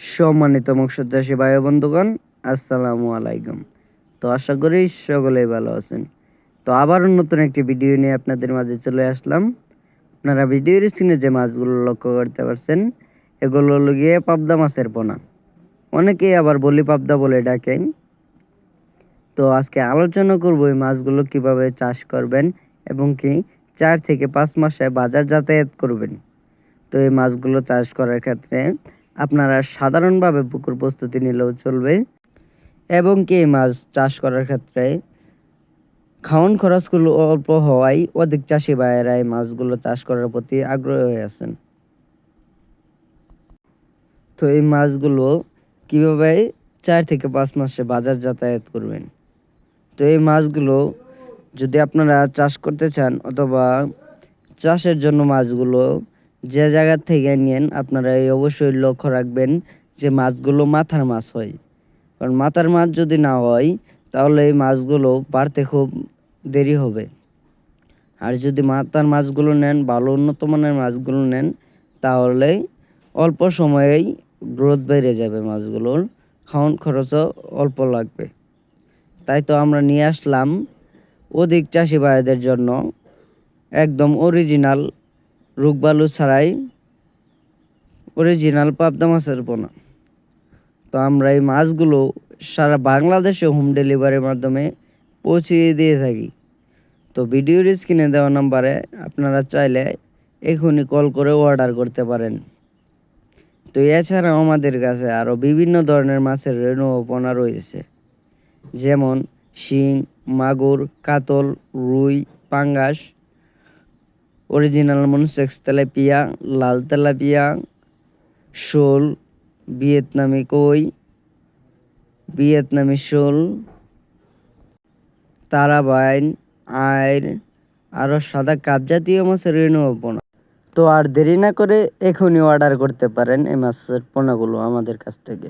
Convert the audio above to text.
সম্মানিত মৎস্যচাষী ভাই বন্ধুগণ, আসসালামু আলাইকুম। তো আশা করি সকলেই ভালো আছেন। তো আবারও নতুন একটি ভিডিও নিয়ে আপনাদের মাঝে চলে আসলাম। আপনারা ভিডিওর স্ক্রিনে যে মাছগুলো লক্ষ্য করতে পারছেন, এগুলো হলো গিয়ে পাবদা মাছের পোনা। অনেকেই আবার বলি পাবদা বলে ডাকেন। তো আজকে আলোচনা করব এই মাছগুলো কিভাবে চাষ করবেন এবং কি 4 থেকে 5 মাসে বাজার যাতায়াত করবেন। তো এই মাছগুলো চাষ করার ক্ষেত্রে আপনারা সাধারণভাবে পুকুর প্রস্তুতি নিলেও চলবে এবং কি এই মাছ চাষ করার ক্ষেত্রে খাওয়ান খরচগুলো অল্প হওয়ায় অধিক চাষি ভাইয়েরা এই মাছগুলো চাষ করার প্রতি আগ্রহী হয়ে আছেন। তো এই মাছগুলো কিভাবে 4 থেকে 5 মাসে বাজার যাতায়াত করবেন। তো এই মাছগুলো যদি আপনারা চাষ করতে চান অথবা চাষের জন্য মাছগুলো যে জায়গা থেকে নেন, আপনারা এই অবশ্যই লক্ষ্য রাখবেন যে মাছগুলো মাথার মাছ হয়। কারণ মাথার মাছ যদি না হয় তাহলে এই মাছগুলো বাড়তে খুব দেরি হবে। আর যদি মাথার মাছগুলো নেন, ভালো উন্নত মানের মাছগুলো নেন, তাহলে অল্প সময়েই গ্রোথ বেড়ে যাবে মাছগুলোর, খাওয়ান খরচও অল্প লাগবে। তাই তো আমরা নিয়ে আসলাম অধিক চাষি ভাইদের জন্য একদম অরিজিনাল রোগবালু ছাড়াই অরিজিনাল পাবদা মাছের পোনা। তো আমরা এই মাছগুলো সারা বাংলাদেশে হোম ডেলিভারির মাধ্যমে পৌঁছিয়ে দিয়ে থাকি। তো ভিডিওর স্ক্রিনে দেওয়া নাম্বারে আপনারা চাইলে এখনই কল করে অর্ডার করতে পারেন। তো এছাড়াও আমাদের কাছে আরও বিভিন্ন ধরনের মাছের রেণু ও পোনা রয়েছে, যেমন শিং, মাগুর, কাতল, রুই, পাঙ্গাস, অরিজিনাল মনসেক্স তেলাপিয়া, লাল তেলাপিয়া, শোল, ভিয়েতনামি কই, ভিয়েতনামি শোল, তারাবাইন, আইর, আরও সাদা কাপ জাতীয় মাছের রেণু পোনা। তো আর দেরি না করে এখনই অর্ডার করতে পারেন এই মাছের পোনাগুলো আমাদের কাছ থেকে।